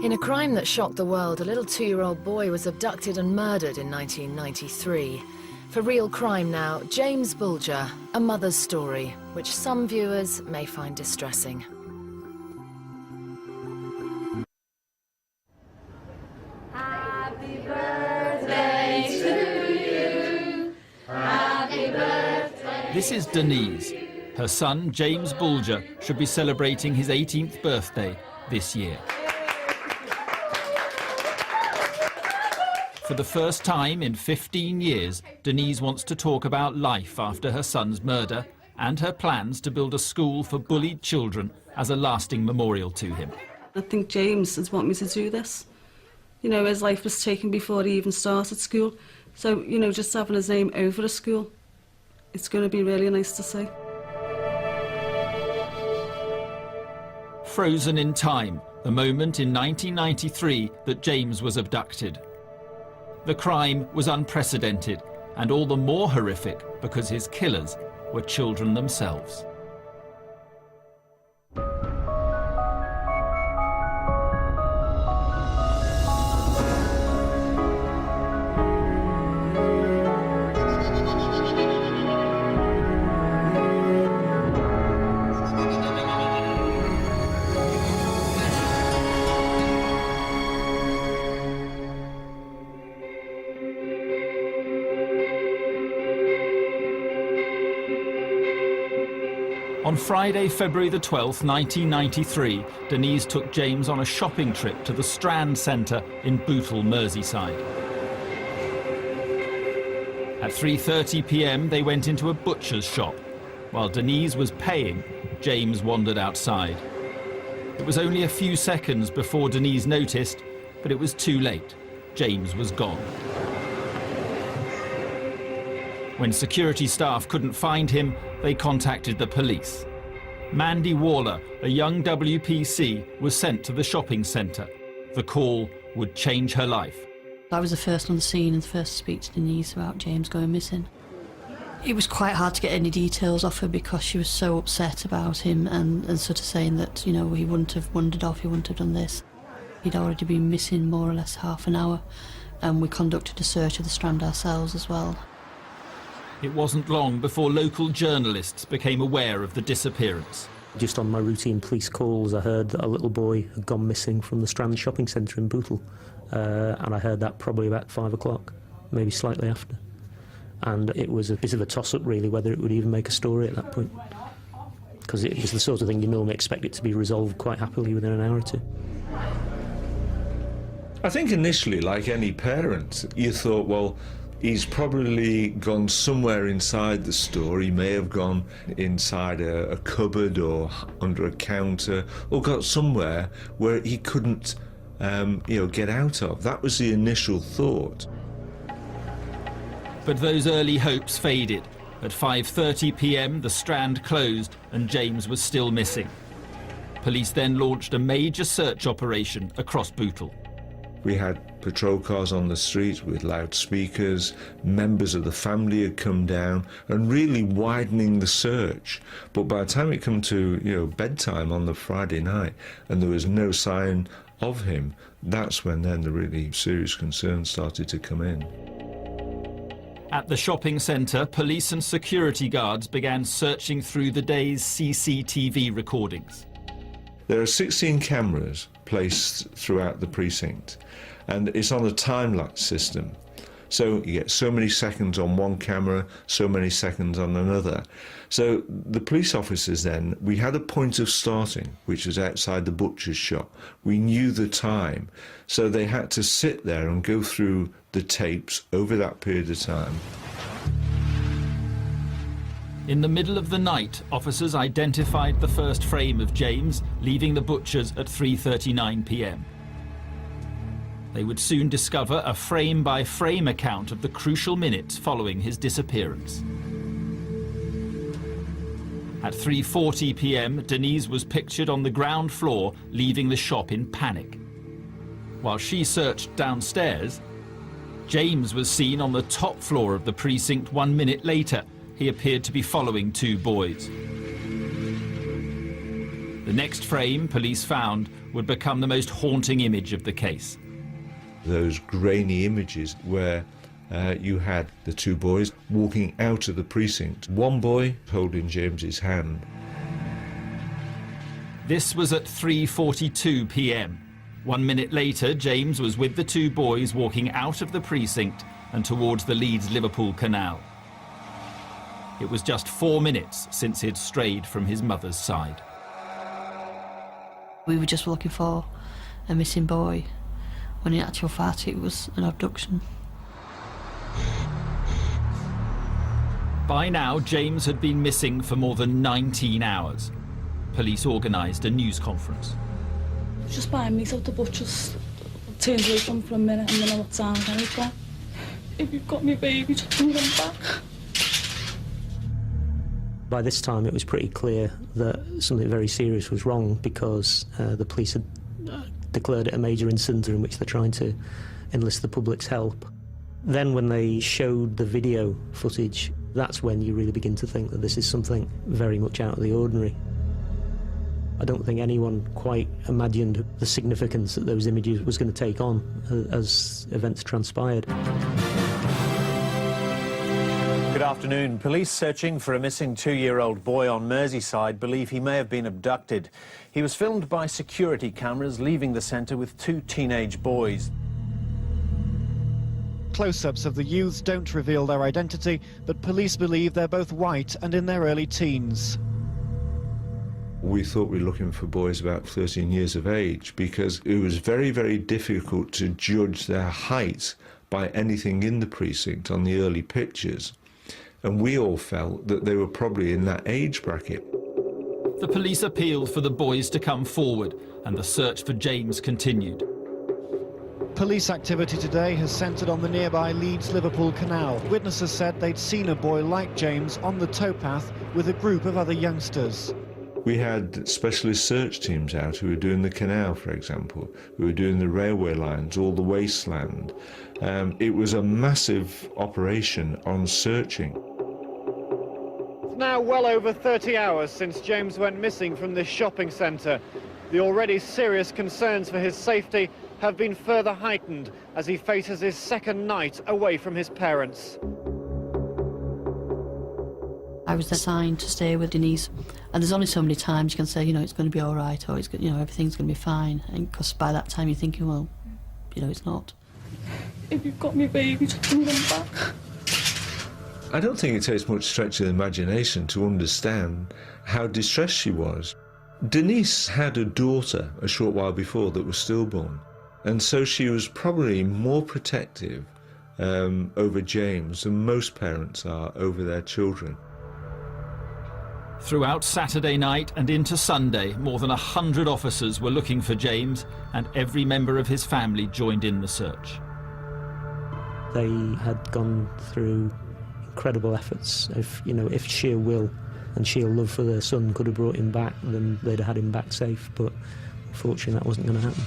In a crime that shocked the world, a little 2-year-old boy was abducted and murdered in 1993. For Real Crime now, James Bulger, a mother's story, which some viewers may find distressing. Happy birthday to you. Happy birthday. This is Denise. Her son, James Bulger, should be celebrating his 18th birthday this year. For the first time in 15 years, Denise wants to talk about life after her son's murder and her plans to build a school for bullied children as a lasting memorial to him. I think James has wanted me to do this. You know, his life was taken before he even started school. So, you know, just having his name over a school, it's going to be really nice to see. Frozen in time, the moment in 1993 that James was abducted. The crime was unprecedented and all the more horrific because his killers were children themselves. On Friday, February the 12th, 1993, Denise took James on a shopping trip to the Strand Centre in Bootle, Merseyside. At 3:30 p.m, they went into a butcher's shop. While Denise was paying, James wandered outside. It was only a few seconds before Denise noticed, but it was too late. James was gone. When security staff couldn't find him, they contacted the police. Mandy Waller, a young WPC, was sent to the shopping centre. The call would change her life. I was the first on the scene and the first to speak to Denise about James going missing. It was quite hard to get any details off her because she was so upset about him and sort of saying that, you know, he wouldn't have wandered off, he wouldn't have done this. He'd already been missing more or less half an hour, and we conducted a search of the Strand ourselves as well. It wasn't long before local journalists became aware of the disappearance. Just on my routine police calls, I heard that a little boy had gone missing from the Strand shopping centre in Bootle. And I heard that probably about 5 o'clock, maybe slightly after. And it was a bit of a toss-up, really, whether it would even make a story at that point. Because it was the sort of thing you normally expect it to be resolved quite happily within an hour or two. I think initially, like any parent, you thought, well, he's probably gone somewhere inside the store. He may have gone inside a cupboard or under a counter, or got somewhere where he couldn't, get out of. That was the initial thought. But those early hopes faded. At 5:30 p.m, the Strand closed and James was still missing. Police then launched a major search operation across Bootle. We had patrol cars on the street with loudspeakers, members of the family had come down and really widening the search. But by the time it came to, bedtime on the Friday night and there was no sign of him, that's when then the really serious concerns started to come in. At the shopping centre, police and security guards began searching through the day's CCTV recordings. There are 16 cameras placed throughout the precinct, and it's on a time-lapse system. So you get so many seconds on one camera, so many seconds on another. So the police officers then, we had a point of starting, which was outside the butcher's shop. We knew the time, so they had to sit there and go through the tapes over that period of time. In the middle of the night, officers identified the first frame of James leaving the butcher's at 3:39 p.m. They would soon discover a frame-by-frame account of the crucial minutes following his disappearance. At 3:40 p.m, Denise was pictured on the ground floor, leaving the shop in panic. While she searched downstairs, James was seen on the top floor of the precinct 1 minute later. He appeared to be following 2 boys. The next frame police found would become the most haunting image of the case. Those grainy images where you had the two boys walking out of the precinct, one boy holding James's hand. This was at 3:42 p.m. 1 minute later, James was with the two boys walking out of the precinct and towards the Leeds-Liverpool Canal. It was just 4 minutes since he'd strayed from his mother's side. We were just looking for a missing boy, when in actual fact it was an abduction. By now, James had been missing for more than 19 hours. Police organised a news conference. Just buying meat out the butcher's. I turned away from him for a minute and then I looked down and he was gone. If you've got me baby, just bring them back. By this time it was pretty clear that something very serious was wrong, because the police had declared it a major incident in which they're trying to enlist the public's help. Then when they showed the video footage, that's when you really begin to think that this is something very much out of the ordinary. I don't think anyone quite imagined the significance that those images was going to take on as events transpired. Good afternoon. Police searching for a missing 2-year-old boy on Merseyside believe he may have been abducted. He was filmed by security cameras leaving the centre with 2 teenage boys. Close-ups of the youths don't reveal their identity, but police believe they're both white and in their early teens. We thought we were looking for boys about 13 years of age, because it was very, very difficult to judge their height by anything in the precinct on the early pictures. And we all felt that they were probably in that age bracket. The police appealed for the boys to come forward, and the search for James continued. Police activity today has centred on the nearby Leeds-Liverpool Canal. Witnesses said they'd seen a boy like James on the towpath with a group of other youngsters. We had specialist search teams out who were doing the canal, for example, who were doing the railway lines, all the wasteland. It was a massive operation on searching. It's now well over 30 hours since James went missing from this shopping centre. The already serious concerns for his safety have been further heightened as he faces his second night away from his parents. I was assigned to stay with Denise, and there's only so many times you can say, you know, it's going to be all right, or it's, you know, everything's going to be fine, and because by that time you're thinking, well, you know, it's not. If you've got me baby, just bring them back. I don't think it takes much stretch of the imagination to understand how distressed she was. Denise had a daughter a short while before that was stillborn, and so she was probably more protective over James than most parents are over their children. Throughout Saturday night and into Sunday, more than 100 officers were looking for James, and every member of his family joined in the search. They had gone through incredible efforts. If sheer will and sheer love for their son could have brought him back, then they'd have had him back safe, but unfortunately that wasn't going to happen.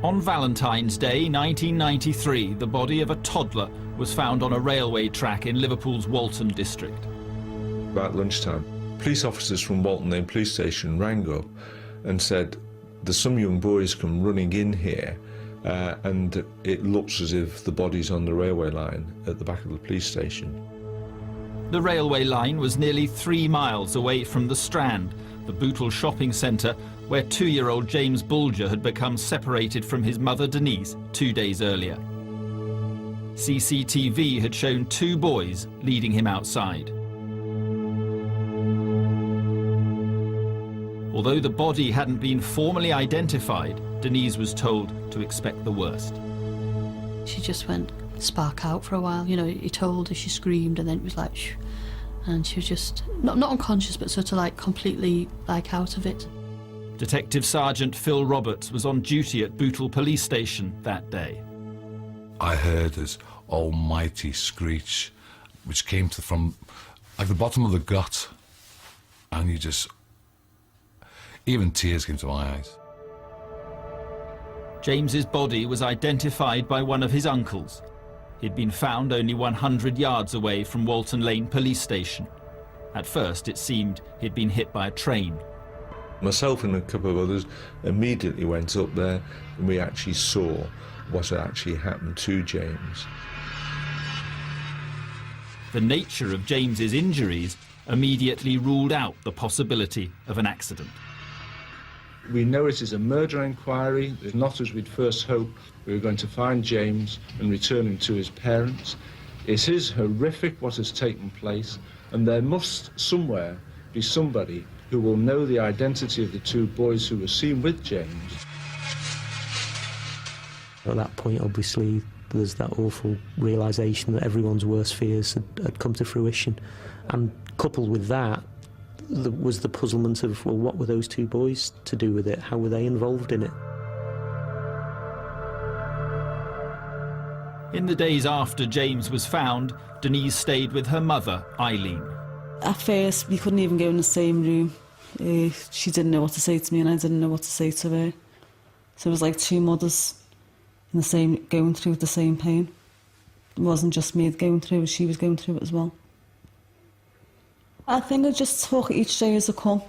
On Valentine's Day 1993, the body of a toddler was found on a railway track in Liverpool's Walton district. About lunchtime, police officers from Walton Lane police station rang up and said, there's some young boys come running in here and it looks as if the body's on the railway line at the back of the police station. The railway line was nearly 3 miles away from the Strand, the Bootle shopping centre where 2-year-old James Bulger had become separated from his mother Denise 2 days earlier. CCTV had shown 2 boys leading him outside. Although the body hadn't been formally identified, Denise was told to expect the worst. She just went spark out for a while. You know, he told her, she screamed, and then it was like, shh. And she was just, not unconscious, but sort of like completely like out of it. Detective Sergeant Phil Roberts was on duty at Bootle Police Station that day. I heard this almighty screech, which came from like the bottom of the gut, and you just, even tears came to my eyes. James's body was identified by one of his uncles. He'd been found only 100 yards away from Walton Lane Police Station. At first, it seemed he'd been hit by a train. Myself and a couple of others immediately went up there and we actually saw what had actually happened to James. The nature of James's injuries immediately ruled out the possibility of an accident. We know it is a murder inquiry. It's not as we'd first hoped. We were going to find James and return him to his parents. It is horrific what has taken place, and there must somewhere be somebody who will know the identity of the two boys who were seen with James. At that point, obviously, there's that awful realisation that everyone's worst fears had come to fruition. And coupled with that, was the puzzlement of, well, what were those two boys to do with it? How were they involved in it? In the days after James was found, Denise stayed with her mother, Eileen. At first, we couldn't even go in the same room. She didn't know what to say to me and I didn't know what to say to her. So it was like two mothers in the same, going through the same pain. It wasn't just me going through it, she was going through it as well. I think I just took each day as it come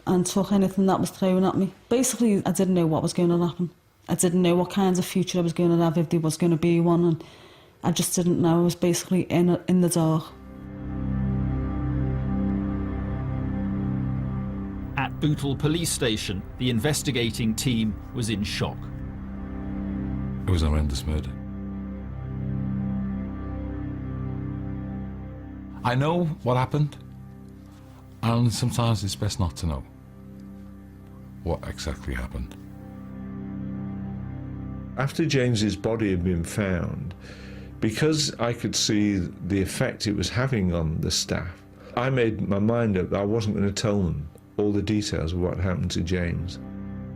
and took anything that was thrown at me. Basically, I didn't know what was going to happen. I didn't know what kinds of future I was going to have, if there was going to be one, and I just didn't know. I was basically in the dark. At Bootle police station, the investigating team was in shock. It was a horrendous murder. I know what happened, and sometimes it's best not to know what exactly happened. After James's body had been found, because I could see the effect it was having on the staff, I made my mind up that I wasn't going to tell them all the details of what happened to James.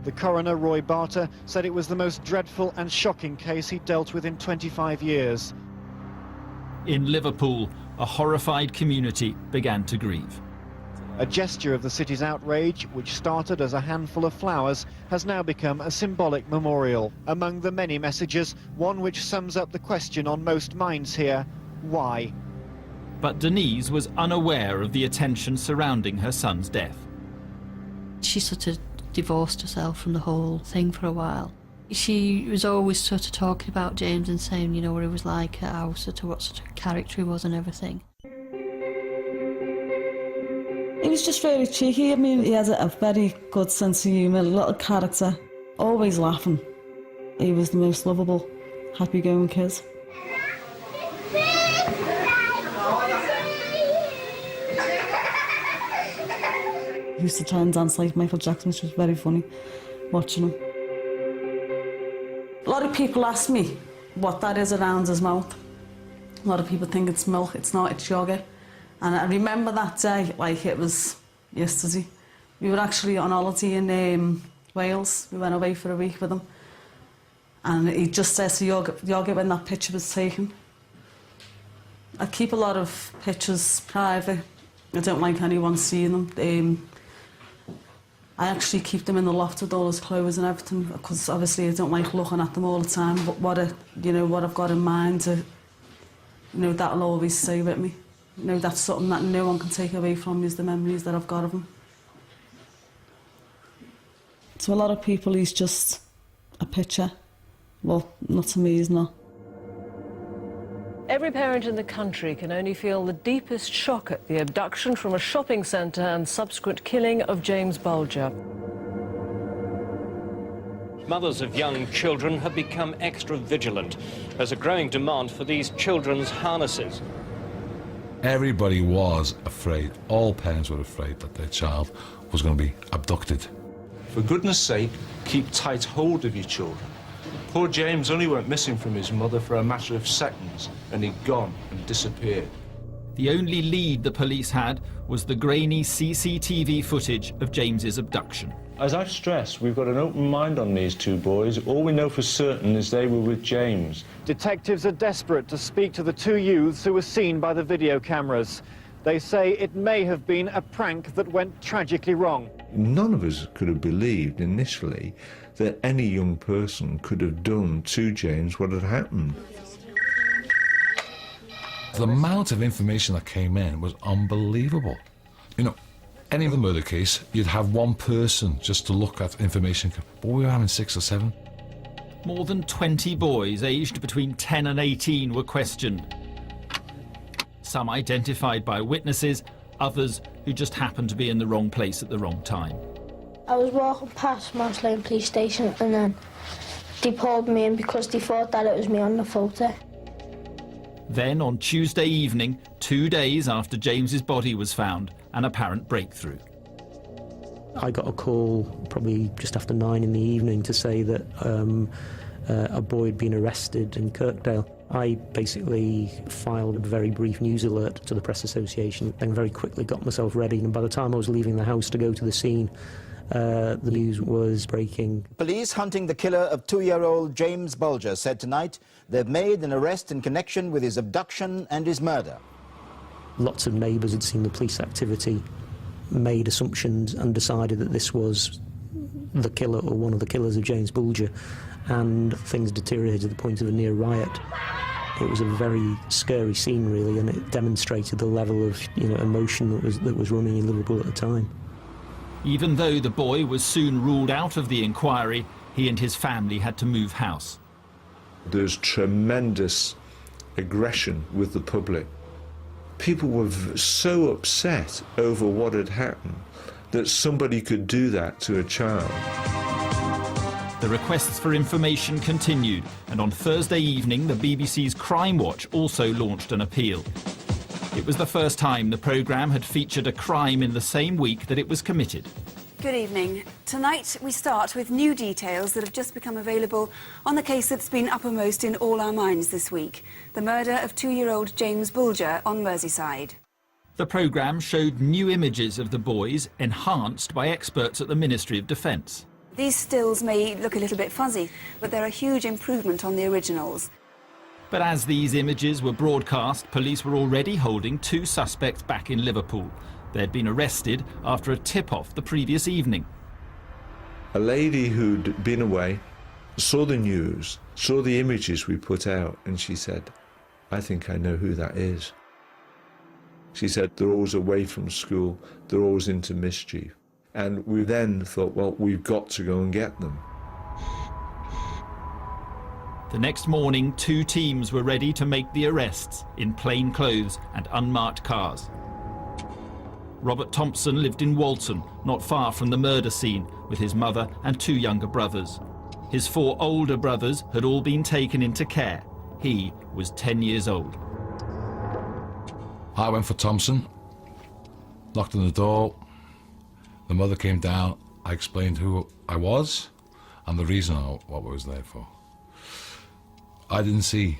The coroner, Roy Barter, said it was the most dreadful and shocking case he'd dealt with in 25 years. In Liverpool, a horrified community began to grieve. A gesture of the city's outrage, which started as a handful of flowers, has now become a symbolic memorial. Among the many messages, one which sums up the question on most minds here: why? But Denise was unaware of the attention surrounding her son's death. She sort of divorced herself from the whole thing for a while. She was always sort of talking about James and saying, you know, what he was like, how what sort of character he was and everything. He was just very cheeky. I mean, he had a very good sense of humour, a little character, always laughing. He was the most lovable, happy-going kid. He used to try and dance like Michael Jackson, which was very funny, watching him. A lot of people ask me what that is around his mouth. A lot of people think it's milk. It's not, it's yogurt. And I remember that day like it was yesterday. We were actually on holiday in Wales. We went away for a week with him. And he just said to yogurt when that picture was taken. I keep a lot of pictures private. I don't like anyone seeing them. I actually keep them in the loft with all his clothes and everything, because obviously I don't like looking at them all the time. But what I've got in mind, that'll always stay with me. That's something that no one can take away from me, is the memories that I've got of him. To a lot of people, he's just a picture. Well, not to me, he's not. Every parent in the country can only feel the deepest shock at the abduction from a shopping centre and subsequent killing of James Bulger. Mothers of young children have become extra vigilant. There's a growing demand for these children's harnesses. Everybody was afraid, all parents were afraid that their child was going to be abducted. For goodness sake, keep tight hold of your children. Poor James only went missing from his mother for a matter of seconds, and he'd gone and disappeared. The only lead the police had was the grainy CCTV footage of James's abduction. As I've stressed, we've got an open mind on these two boys. All we know for certain is they were with James. Detectives are desperate to speak to the two youths who were seen by the video cameras. They say it may have been a prank that went tragically wrong. None of us could have believed initially that any young person could have done to James what had happened. The amount of information that came in was unbelievable. You know, any other murder case, you'd have one person just to look at information, but we were having 6 or 7. More than 20 boys aged between 10 and 18 were questioned. Some identified by witnesses, others who just happened to be in the wrong place at the wrong time. I was walking past Moss Lane Police Station and then they pulled me in because they thought that it was me on the photo. Then on Tuesday evening, 2 days after James's body was found, an apparent breakthrough. I got a call probably just after 9 in the evening to say that a boy had been arrested in Kirkdale. I basically filed a very brief news alert to the Press Association and very quickly got myself ready, and by the time I was leaving the house to go to the scene, the news was breaking. Police hunting the killer of 2-year-old James Bulger said tonight they've made an arrest in connection with his abduction and his murder. Lots of neighbours had seen the police activity, made assumptions and decided that this was the killer or one of the killers of James Bulger, and things deteriorated to the point of a near riot. It was a very scary scene, really, and it demonstrated the level of emotion that was running in Liverpool at the time. Even though the boy was soon ruled out of the inquiry, he and his family had to move house. There's tremendous aggression with the public. People were so upset over what had happened that somebody could do that to a child. The requests for information continued, and on Thursday evening the BBC's Crime Watch also launched an appeal. It was the first time the programme had featured a crime in the same week that it was committed. Good evening. Tonight we start with new details that have just become available on the case that's been uppermost in all our minds this week, the murder of 2-year-old James Bulger on Merseyside. The programme showed new images of the boys, enhanced by experts at the Ministry of Defence. These stills may look a little bit fuzzy, but they're a huge improvement on the originals. But as these images were broadcast, police were already holding 2 suspects back in Liverpool. They'd been arrested after a tip-off the previous evening. A lady who'd been away saw the news, saw the images we put out, and she said, "I think I know who that is." She said, "They're always away from school, they're always into mischief." And we then thought, well, we've got to go and get them. The next morning, 2 teams were ready to make the arrests in plain clothes and unmarked cars. Robert Thompson lived in Walton, not far from the murder scene, with his mother and 2 younger brothers. His 4 older brothers had all been taken into care. He was 10 years old. I went for Thompson, knocked on the door. The mother came down. I explained who I was and the reason what I was there for. I didn't see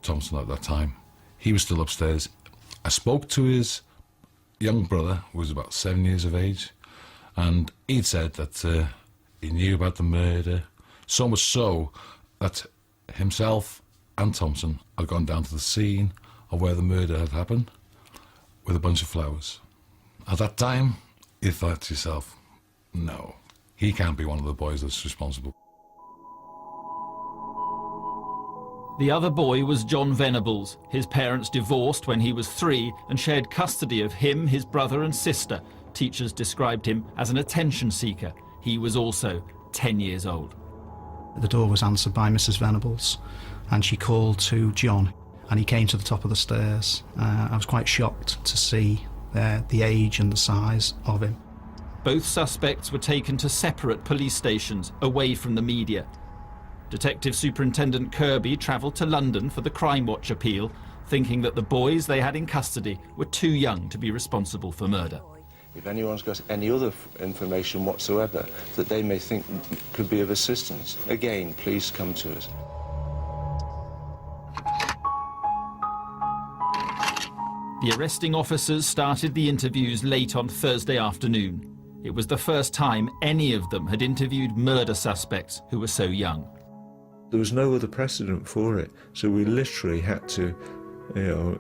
Thompson at that time. He was still upstairs. I spoke to his young brother, who was about 7 years of age, and he'd said that he knew about the murder, so much so that himself and Thompson had gone down to the scene of where the murder had happened with a bunch of flowers. At that time, you thought to yourself, no, he can't be one of the boys that's responsible. The other boy was John Venables. His parents divorced when he was 3 and shared custody of him, his brother and sister. Teachers described him as an attention seeker. He was also 10 years old. The door was answered by Mrs. Venables, and she called to John, and he came to the top of the stairs. I was quite shocked to see the age and the size of him. Both suspects were taken to separate police stations, away from the media. Detective Superintendent Kirby travelled to London for the Crime Watch appeal, thinking that the boys they had in custody were too young to be responsible for murder. If anyone's got any other information whatsoever that they may think could be of assistance, again, please come to us. The arresting officers started the interviews late on Thursday afternoon. It was the first time any of them had interviewed murder suspects who were so young. There was no other precedent for it, so we literally had to,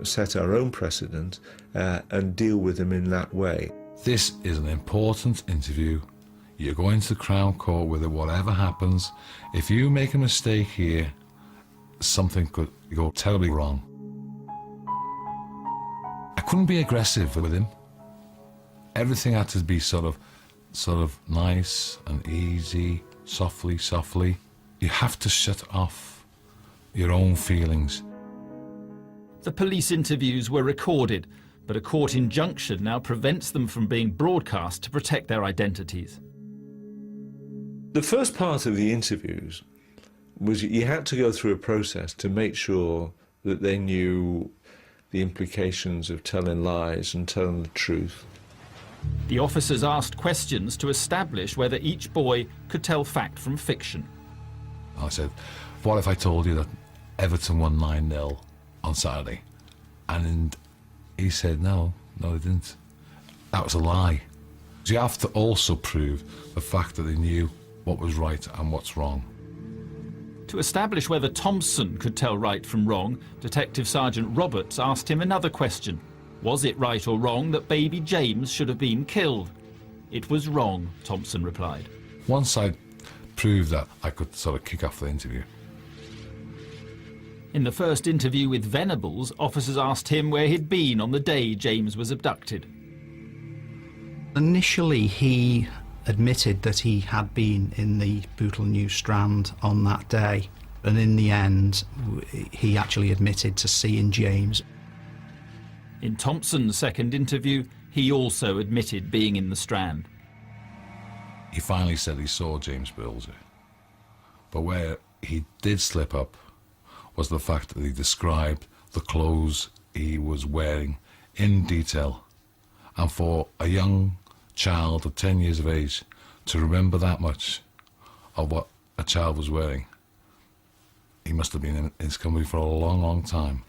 set our own precedent and deal with them in that way. This is an important interview. You're going to the Crown Court with it, whatever happens. If you make a mistake here, something could go terribly wrong. I couldn't be aggressive with him. everything had to be sort of nice and easy, softly. You have to shut off your own feelings. The police interviews were recorded, but a court injunction now prevents them from being broadcast to protect their identities. The first part of the interviews was you had to go through a process to make sure that they knew the implications of telling lies and telling the truth. The officers asked questions to establish whether each boy could tell fact from fiction. I said, what if I told you that Everton won 9-0 on Saturday? And he said, no, they didn't. That was a lie. So you have to also prove the fact that they knew what was right and what's wrong. To establish whether Thompson could tell right from wrong, Detective Sergeant Roberts asked him another question. Was it right or wrong that baby James should have been killed? It was wrong, Thompson replied. Once I proved that, I could sort of kick off the interview. In the first interview with Venables, officers asked him where he'd been on the day James was abducted. Initially, he admitted that he had been in the Bootle New Strand on that day, and in the end, he actually admitted to seeing James. In Thompson's second interview, he also admitted being in the Strand. He finally said he saw James Bulger, but where he did slip up was the fact that he described the clothes he was wearing in detail. And for a young child of 10 years of age to remember that much of what a child was wearing, he must have been in his company for a long, long time.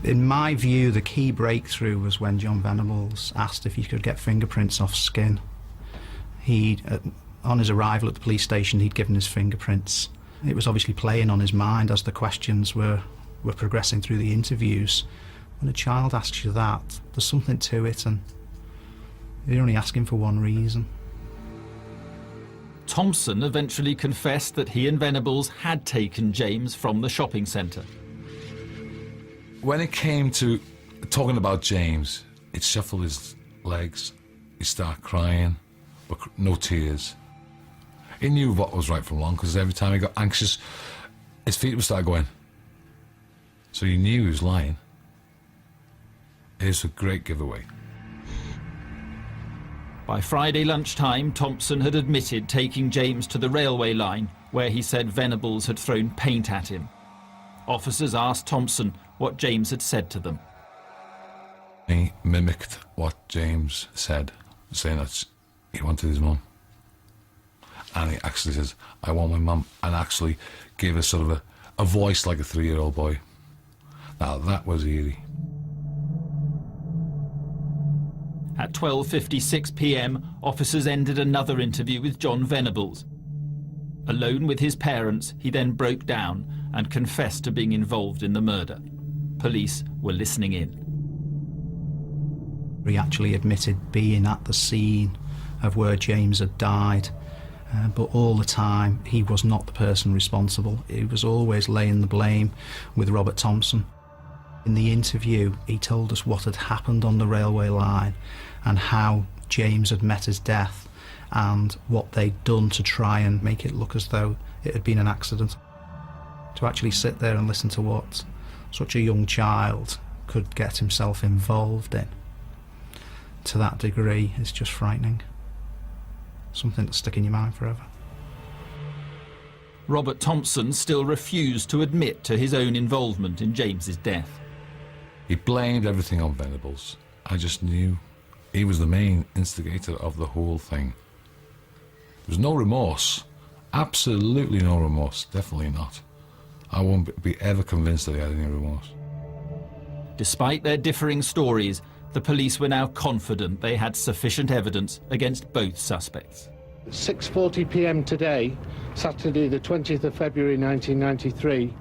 In my view, the key breakthrough was when John Venables asked if he could get fingerprints off skin. On his arrival at the police station, he'd given his fingerprints. It was obviously playing on his mind as the questions were progressing through the interviews. When a child asks you that, there's something to it, and you're only asking for one reason. Thompson eventually confessed that he and Venables had taken James from the shopping centre. When it came to talking about James, he'd shuffle his legs, he'd start crying, but no tears. He knew what was right from wrong, because every time he got anxious, his feet would start going. So he knew he was lying. It was a great giveaway. By Friday lunchtime, Thompson had admitted taking James to the railway line, where he said Venables had thrown paint at him. Officers asked Thompson what James had said to them. He mimicked what James said, saying that he wanted his mum. And he actually says, I want my mum, and actually gave a sort of a voice like a 3-year-old boy. Now that was eerie. At 12:56 p.m, officers ended another interview with John Venables. Alone with his parents, he then broke down and confessed to being involved in the murder. Police were listening in. He actually admitted being at the scene of where James had died, but all the time he was not the person responsible. He was always laying the blame with Robert Thompson. In the interview, he told us what had happened on the railway line and how James had met his death and what they'd done to try and make it look as though it had been an accident. To actually sit there and listen to what such a young child could get himself involved in to that degree is just frightening. Something to stick in your mind forever. Robert Thompson still refused to admit to his own involvement in James's death. He blamed everything on Venables. I just knew he was the main instigator of the whole thing. There was no remorse. Absolutely no remorse. Definitely not. I won't be ever convinced that he had any remorse. Despite their differing stories, the police were now confident they had sufficient evidence against both suspects. 6:40 p.m. today, Saturday the 20th of February 1993,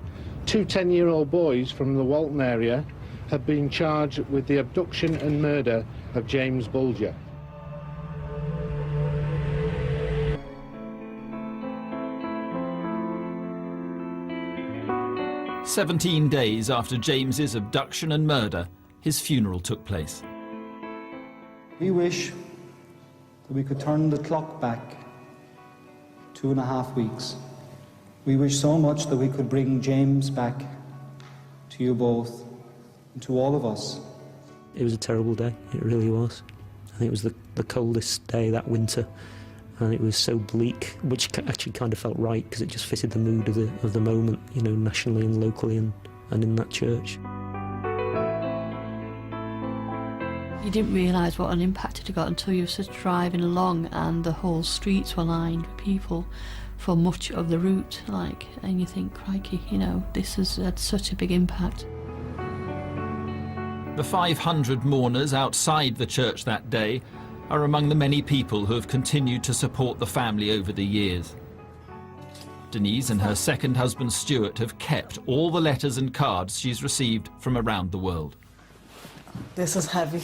two 10-year-old boys from the Walton area have been charged with the abduction and murder of James Bulger. 17 days after James's abduction and murder, his funeral took place. We wish that we could turn the clock back 2.5 weeks. We wish so much that we could bring James back to you both and to all of us. It was a terrible day, it really was. I think it was the coldest day that winter, and it was so bleak, which actually kind of felt right because it just fitted the mood of the moment, you know, nationally and locally and in that church. You didn't realise what an impact it had got until you were sort of driving along and the whole streets were lined with people for much of the route, and you think, crikey, you know, this has had such a big impact. The 500 mourners outside the church that day are among the many people who have continued to support the family over the years. Denise and her second husband Stuart have kept all the letters and cards she's received from around the world. This is heavy.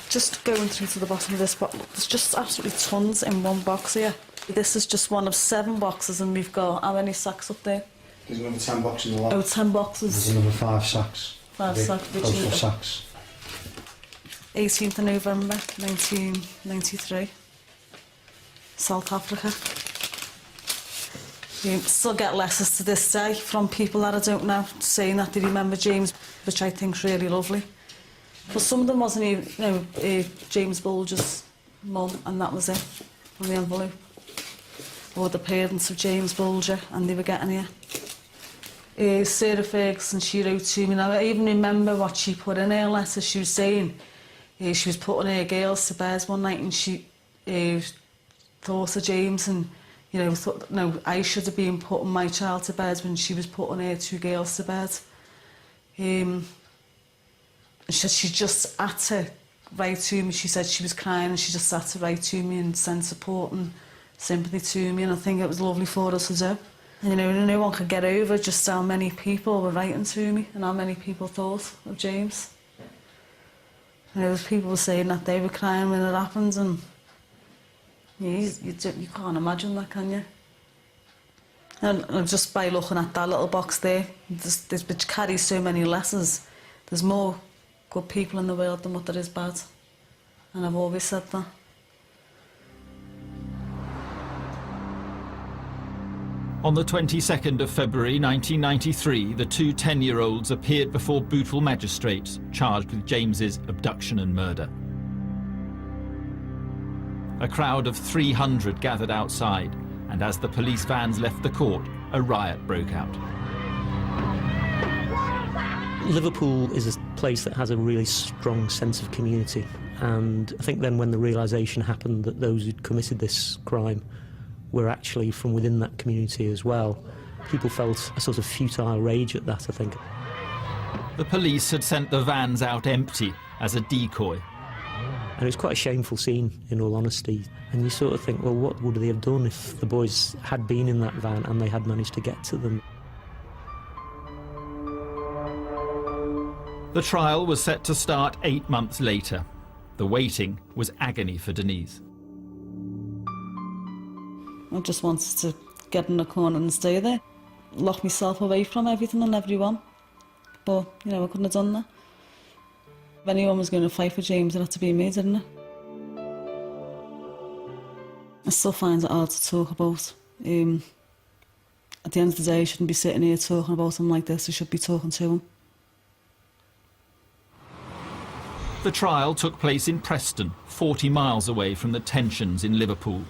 Just going through to the bottom of this box, there's just absolutely tons in one box here. This is just one of 7 boxes, and we've got how many sacks up there? There's another 10 boxes in the lot. Oh, 10 boxes. There's another 5 sacks. 5 sacks. Postal sacks. 18th of November 1993. South Africa. You still get letters to this day from people that I don't know saying that they remember James, which I think's really lovely. But some of them wasn't even, you know, James Bulger's mum, and that was it on the envelope. Or the parents of James Bulger, and they were getting here. Sarah Ferguson, she wrote to me. Now, I even remember what she put in her letter. She was saying she was putting her girls to bed one night, and she thought of James, and you know, thought, no, I should have been putting my child to bed when she was putting her 2 girls to bed. She just had to write to me. She said she was crying, and she just had to write to me and send support and sympathy to me, and I think it was lovely for us to do. And, you know, no one could get over just how many people were writing to me and how many people thought of James. And there was people saying that they were crying when it happened, and you can't imagine that, can you? And just by looking at that little box there, which carries so many letters, there's more good people in the world than what there is bad. And I've always said that. On the 22nd of February 1993, the 2 10-year-olds appeared before Bootle magistrates charged with James's abduction and murder. A crowd of 300 gathered outside, and as the police vans left the court, a riot broke out. Liverpool is a place that has a really strong sense of community, and I think then when the realisation happened that those who'd committed this crime were actually from within that community as well, people felt a sort of futile rage at that, I think. The police had sent the vans out empty as a decoy. And it was quite a shameful scene, in all honesty. And you sort of think, well, what would they have done if the boys had been in that van and they had managed to get to them? The trial was set to start 8 months later. The waiting was agony for Denise. I just wanted to get in the corner and stay there, lock myself away from everything and everyone. But, you know, I couldn't have done that. If anyone was going to fight for James, it had to be me, didn't it? I still find it hard to talk about. At the end of the day, I shouldn't be sitting here talking about him like this. I should be talking to him. The trial took place in Preston, 40 miles away from the tensions in Liverpool.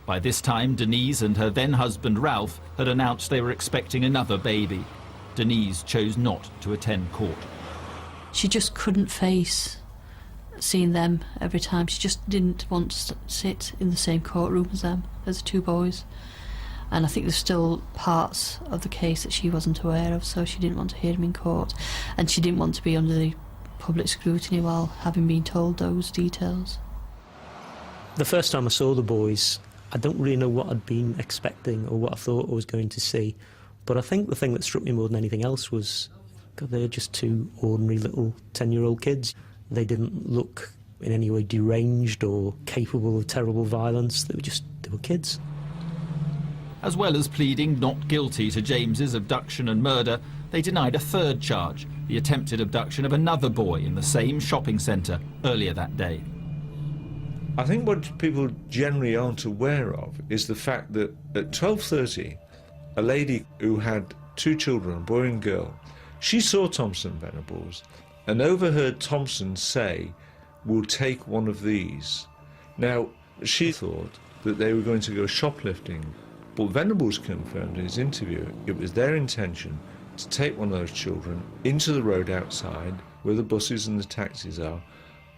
By this time, Denise and her then-husband Ralph had announced they were expecting another baby. Denise chose not to attend court. She just couldn't face seeing them every time. She just didn't want to sit in the same courtroom as them, as the 2 boys. And I think there's still parts of the case that she wasn't aware of, so she didn't want to hear him in court. And she didn't want to be under the public scrutiny while having been told those details. The first time I saw the boys, I don't really know what I'd been expecting or what I thought I was going to see. But I think the thing that struck me more than anything else was, God, they're just 2 ordinary little 10-year-old kids. They didn't look in any way deranged or capable of terrible violence. They were kids. As well as pleading not guilty to James's abduction and murder, they denied a third charge, the attempted abduction of another boy in the same shopping centre earlier that day. I think what people generally aren't aware of is the fact that at 12:30, a lady who had 2 children, a boy and girl, she saw Thompson Venables and overheard Thompson say, "We'll take one of these." Now, she thought that they were going to go shoplifting, but Venables confirmed in his interview it was their intention to take one of those children into the road outside where the buses and the taxis are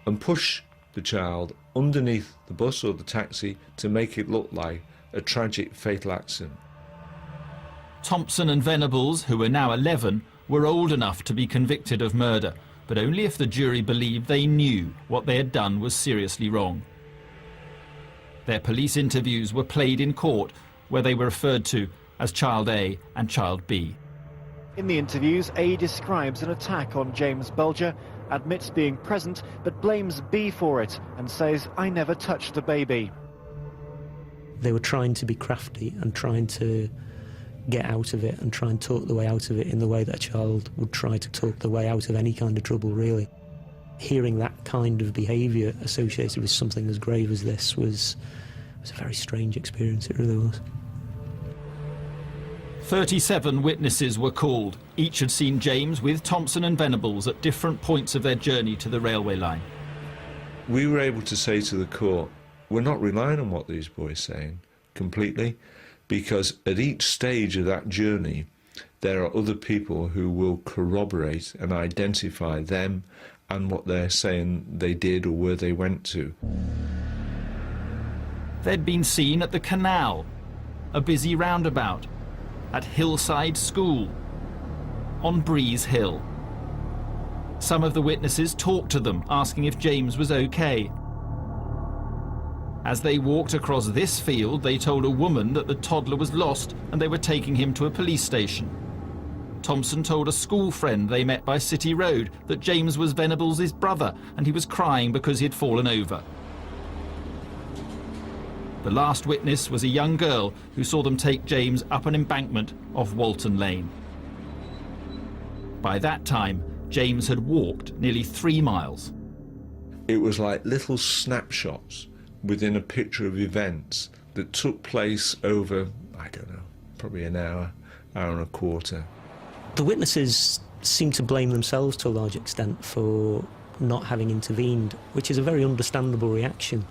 and push the child underneath the bus or the taxi to make it look like a tragic fatal accident. Thompson and Venables, who were now 11, were old enough to be convicted of murder, but only if the jury believed they knew what they had done was seriously wrong. Their police interviews were played in court, where they were referred to as Child A and Child B. In the interviews, A describes an attack on James Bulger, admits being present, but blames B for it and says, "I never touched the baby." They were trying to be crafty and trying to get out of it and try and talk the way out of it in the way that a child would try to talk the way out of any kind of trouble, really. Hearing that kind of behaviour associated with something as grave as this was a very strange experience, it really was. 37 witnesses were called. Each had seen James with Thompson and Venables at different points of their journey to the railway line. We were able to say to the court, we're not relying on what these boys are saying completely, because at each stage of that journey there are other people who will corroborate and identify them and what they're saying they did or where they went to. They'd been seen at the canal, a busy roundabout, at Hillside School, on Breeze Hill. Some of the witnesses talked to them, asking if James was okay. As they walked across this field, they told a woman that the toddler was lost and they were taking him to a police station. Thompson told a school friend they met by City Road that James was Venables' brother and he was crying because he had fallen over. The last witness was a young girl who saw them take James up an embankment off Walton Lane. By that time, James had walked nearly 3 miles. It was like little snapshots within a picture of events that took place over, I don't know, probably an hour, hour and a quarter. The witnesses seem to blame themselves to a large extent for not having intervened, which is a very understandable reaction.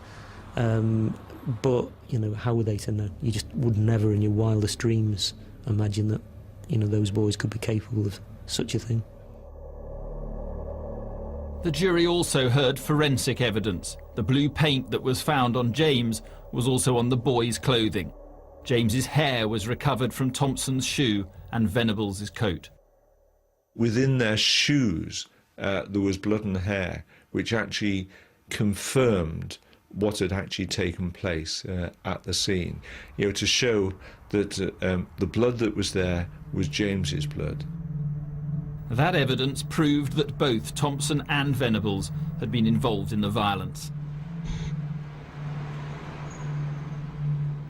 But, you know, how were they to know? You just would never in your wildest dreams imagine that, you know, those boys could be capable of such a thing. The jury also heard forensic evidence. The blue paint that was found on James was also on the boy's clothing. James's hair was recovered from Thompson's shoe and Venables' coat. Within their shoes, there was blood and hair, which actually confirmed what had actually taken place at the scene, you know, to show that the blood that was there was James's blood. That evidence proved that both Thompson and Venables had been involved in the violence.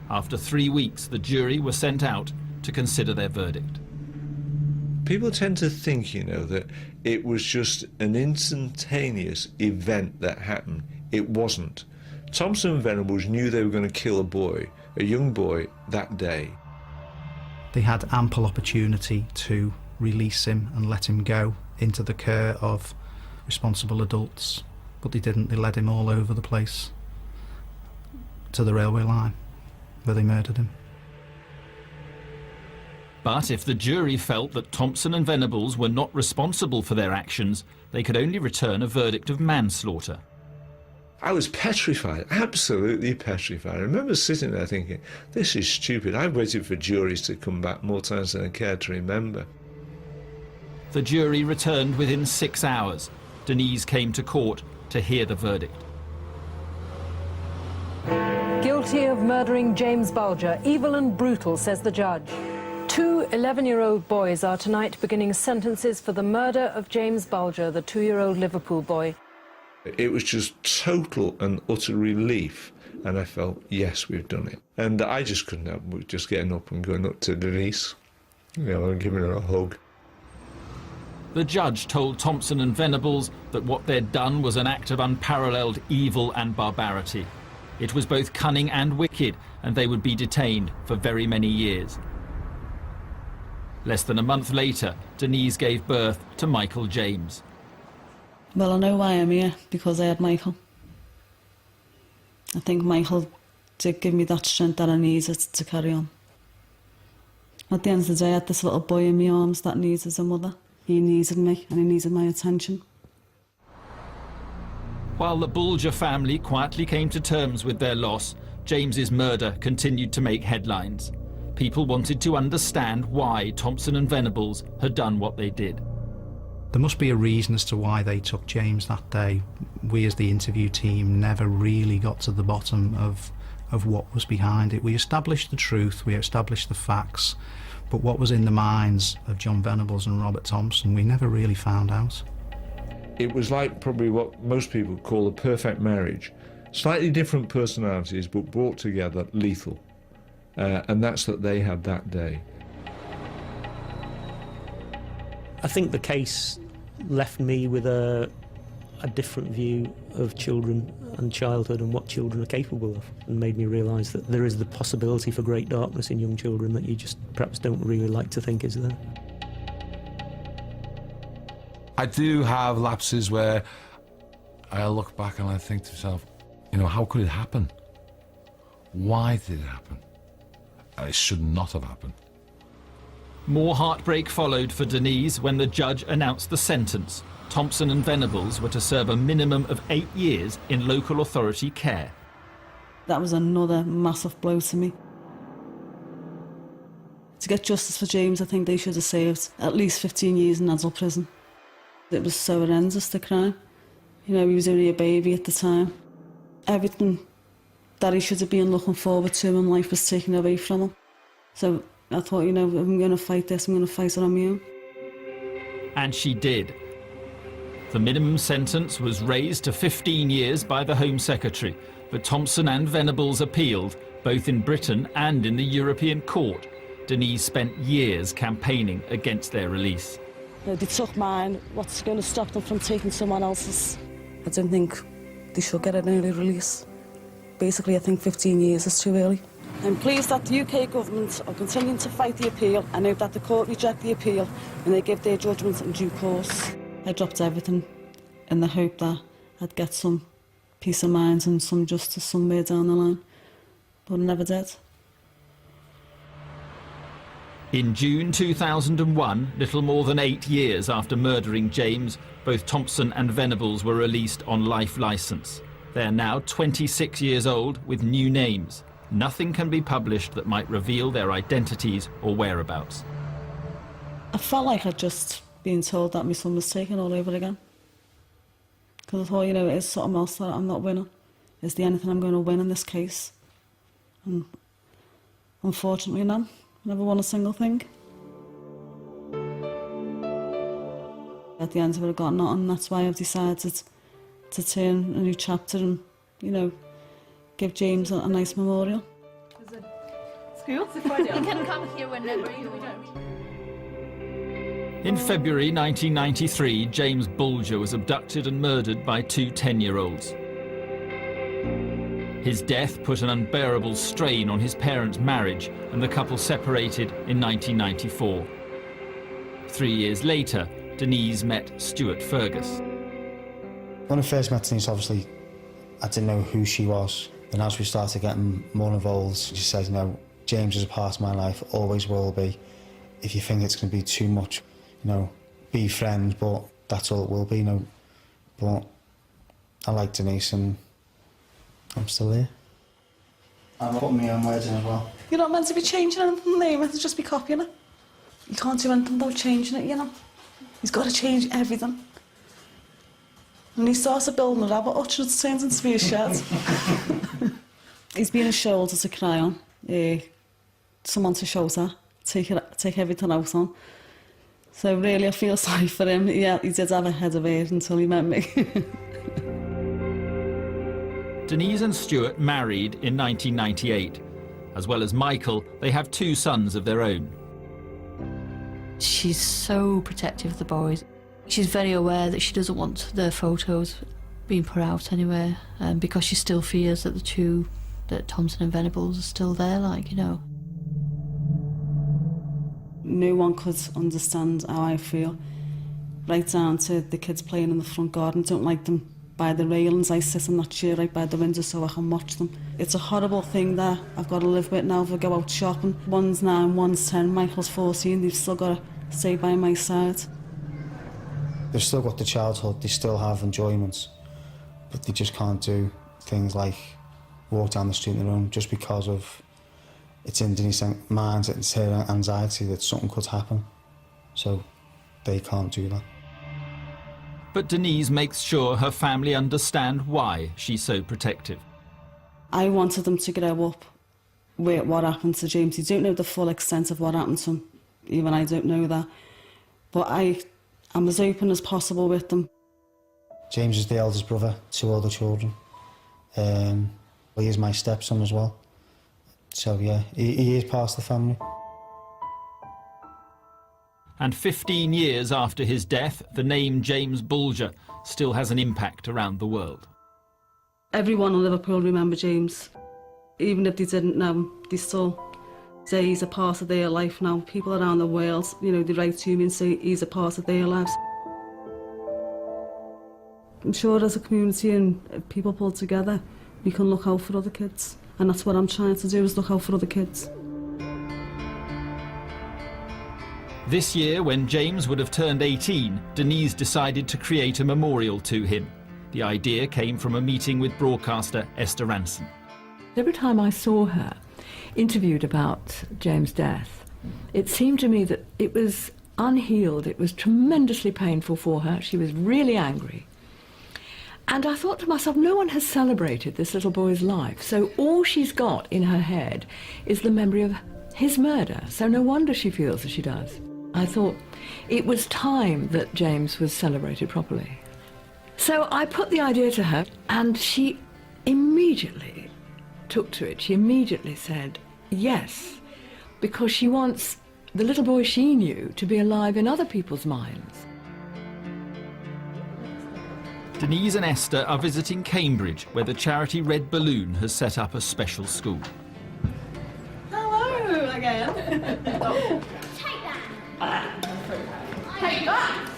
After 3 weeks, the jury were sent out to consider their verdict. People tend to think, you know, that it was just an instantaneous event that happened. It wasn't. Thompson and Venables knew they were going to kill a boy, a young boy, that day. They had ample opportunity to release him and let him go into the care of responsible adults, but they didn't. They led him all over the place to the railway line, where they murdered him. But if the jury felt that Thompson and Venables were not responsible for their actions, they could only return a verdict of manslaughter. I was petrified, absolutely petrified. I remember sitting there thinking, this is stupid. I've waited for juries to come back more times than I care to remember. The jury returned within 6 hours. Denise came to court to hear the verdict. Guilty of murdering James Bulger, evil and brutal, says the judge. 2 11-year-old boys are tonight beginning sentences for the murder of James Bulger, the 2-year-old Liverpool boy. It was just total and utter relief, and I felt, yes, we've done it. And I just couldn't help but just getting up and going up to Denise, and giving her a hug. The judge told Thompson and Venables that what they'd done was an act of unparalleled evil and barbarity. It was both cunning and wicked, and they would be detained for very many years. Less than a month later, Denise gave birth to Michael James. Well, I know why I'm here, because I had Michael. I think Michael did give me that strength that I needed to carry on. At the end of the day, I had this little boy in my arms that needed a mother. He needed me, and he needed my attention. While the Bulger family quietly came to terms with their loss, James's murder continued to make headlines. People wanted to understand why Thompson and Venables had done what they did. There must be a reason as to why they took James that day. We as the interview team never really got to the bottom of what was behind it. We established the truth, we established the facts, but what was in the minds of John Venables and Robert Thompson, we never really found out. It was like probably what most people call a perfect marriage. Slightly different personalities, but brought together, lethal. And that's what they had that day. I think the case left me with a different view of children and childhood and what children are capable of, and made me realise that there is the possibility for great darkness in young children that you just perhaps don't really like to think is there. I do have lapses where I look back and I think to myself, you know, how could it happen? Why did it happen? It should not have happened. More heartbreak followed for Denise when the judge announced the sentence. Thompson and Venables were to serve a minimum of 8 years in local authority care. That was another massive blow to me. To get justice for James, I think they should have saved at least 15 years in adult prison. It was so horrendous, the crime. You know, he was only a baby at the time. Everything that he should have been looking forward to in life was taken away from him. So I thought, you know, I'm going to fight this, I'm going to fight it on my own. And she did. The minimum sentence was raised to 15 years by the Home Secretary, but Thompson and Venables appealed, both in Britain and in the European Court. Denise spent years campaigning against their release. They took mine, what's going to stop them from taking someone else's? I don't think they should get an early release. Basically, I think 15 years is too early. I'm pleased that the UK government are continuing to fight the appeal. I hope that the court reject the appeal and they give their judgment in due course. I dropped everything in the hope that I'd get some peace of mind and some justice somewhere down the line, but I never did. In June 2001, little more than 8 years after murdering James, both Thompson and Venables were released on life licence. They're now 26 years old with new names. Nothing can be published that might reveal their identities or whereabouts. I felt like I'd just been told that my son was taken all over again. Because I thought, you know, it's something else that I'm not winning. Is there anything I'm going to win in this case? And unfortunately, no. I never won a single thing. At the end of it, I got nothing. That's why I've decided to turn a new chapter and, you know, give James a nice memorial. School? You can come here whenever you want. In February 1993, James Bulger was abducted and murdered by 2 10-year-olds. His death put an unbearable strain on his parents' marriage, and the couple separated in 1994. 3 years later, Denise met Stuart Fergus. When I first met Denise, obviously, I didn't know who she was. And as we started getting more involved, she said, you know, James is a part of my life, always will be. If you think it's going to be too much, you know, be friends, but that's all it will be, you know. But I like Denise and I'm still here. I'm putting my own words in as well. You're not meant to be changing anything there, you're meant to just be copying it. You can't do anything without changing it, you know. He's got to change everything. When he starts building a rabbit hutch, it turns into a shed. He's been a shoulder to cry on, someone to shout at, take everything out on. So really I feel sorry for him. Yeah, he did have a head of hair until he met me. Denise and Stuart married in 1998. As well as Michael, they have 2 sons of their own. She's so protective of the boys. She's very aware that she doesn't want their photos being put out anywhere, because she still fears that the 2, that Thompson and Venables, are still there, like, you know. No one could understand how I feel. Right down to the kids playing in the front garden. Don't like them by the railings. I sit in that chair right by the window so I can watch them. It's a horrible thing that I've got to live with now if I go out shopping. One's 9, one's 10, Michael's 14. They've still got to stay by my side. They've still got the childhood, they still have enjoyments, but they just can't do things like walk down the street on their own just because of it's in Denise's mind, it's her anxiety that something could happen. So they can't do that. But Denise makes sure her family understand why she's so protective. I wanted them to grow up with what happened to James. You don't know the full extent of what happened to him. Even I don't know that. But I'm as open as possible with them. James is the eldest brother, 2 older children. He is my stepson as well. So yeah, he is part of the family. And 15 years after his death, the name James Bulger still has an impact around the world. Everyone in Liverpool remember James. Even if they didn't know him, they still say he's a part of their life now. People around the world, you know, they write to me and say he's a part of their lives. I'm sure as a community and people pull together, we can look out for other kids. And that's what I'm trying to do, is look out for other kids. This year, when James would have turned 18, Denise decided to create a memorial to him. The idea came from a meeting with broadcaster Esther Ranson. Every time I saw her interviewed about James' death, it seemed to me that it was unhealed. It was tremendously painful for her. She was really angry. And I thought to myself, no one has celebrated this little boy's life. So all she's got in her head is the memory of his murder. So no wonder she feels as she does. I thought it was time that James was celebrated properly. So I put the idea to her, and she immediately took to it. She immediately said yes, because she wants the little boy she knew to be alive in other people's minds. Denise and Esther are visiting Cambridge, where the charity Red Balloon has set up a special school. Hello again. Take that.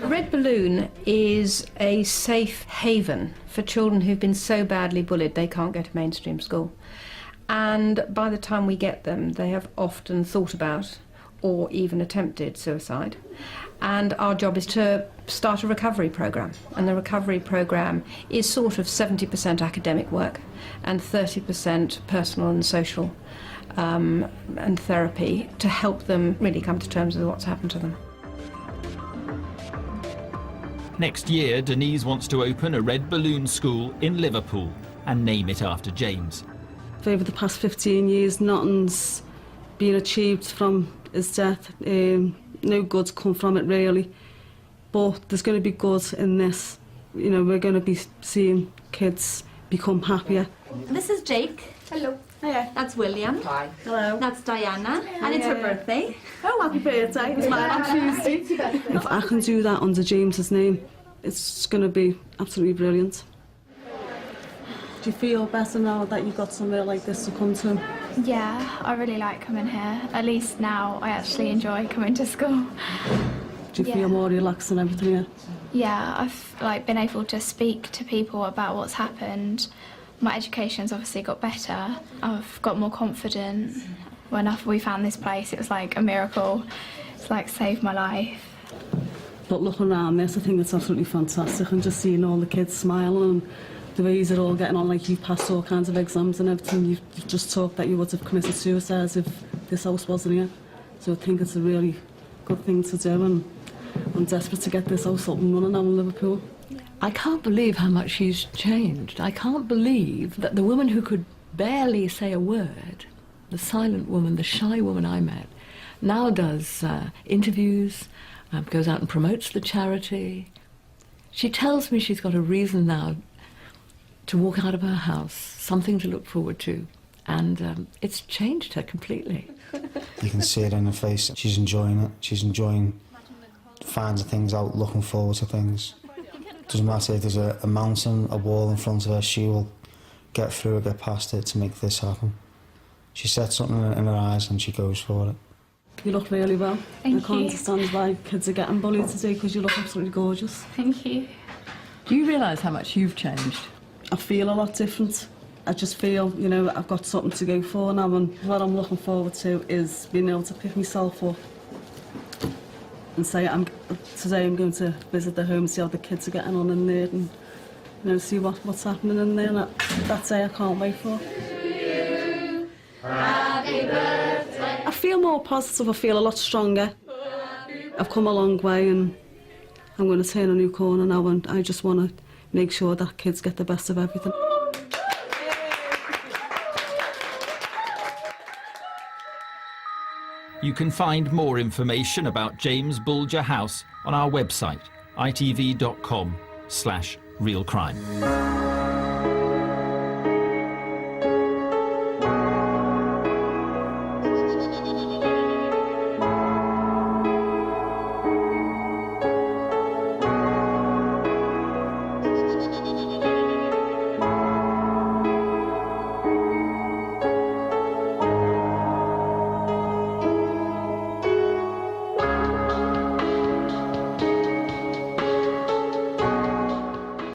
Red Balloon is a safe haven for children who've been so badly bullied they can't go to mainstream school. And by the time we get them, they have often thought about or even attempted suicide. And our job is to start a recovery programme. And the recovery programme is sort of 70% academic work and 30% personal and social and therapy to help them really come to terms with what's happened to them. Next year, Denise wants to open a Red Balloon school in Liverpool and name it after James. For over the past 15 years, nothing's been achieved from his death. No good's come from it, really. But there's going to be good in this. You know, we're going to be seeing kids become happier. This is Jake. Hello. Hiya. That's William. Hi. Hello. That's Diana. And it's her birthday. Oh, happy birthday. It's mine on Tuesday. If I can do that under James's name, it's going to be absolutely brilliant. Do you feel better now that you've got somewhere like this to come to? Yeah, I really like coming here. At least now I actually enjoy coming to school. Do you feel more relaxed and everything here? Yeah, I've been able to speak to people about what's happened. My education's obviously got better. I've got more confident. When we found this place, it was like a miracle. It's like saved my life. But looking around this, I think it's absolutely fantastic, and just seeing all the kids smiling and the ways they're all getting on, like you've passed all kinds of exams and everything. You've just talked that you would have committed suicide if this house wasn't here. So I think it's a really good thing to do, and I'm desperate to get this house up and running now in Liverpool. I can't believe how much she's changed. I can't believe that the woman who could barely say a word, the silent woman, the shy woman I met, now does interviews, goes out and promotes the charity. She tells me she's got a reason now to walk out of her house, something to look forward to, and it's changed her completely. You can see it in her face. She's enjoying it. She's enjoying finding things out, looking forward to things. Doesn't matter if there's a mountain, a wall in front of her, she will get through it, get past it to make this happen. She sets something in her eyes and she goes for it. You look really well. Thank I can't you. understand why kids are getting bullied today because you look absolutely gorgeous. Thank you. Do you realise how much you've changed? I feel a lot different. I just feel, you know, I've got something to go for now, and what I'm looking forward to is being able to pick myself up and say, today I'm going to visit the home, see how the kids are getting on in there, and, you know, see what's happening in there. And that day I can't wait for. Happy birthday. I feel more positive, I feel a lot stronger. I've come a long way and I'm going to turn a new corner now, and I just want to make sure that kids get the best of everything. You can find more information about James Bulger House on our website, itv.com/realcrime.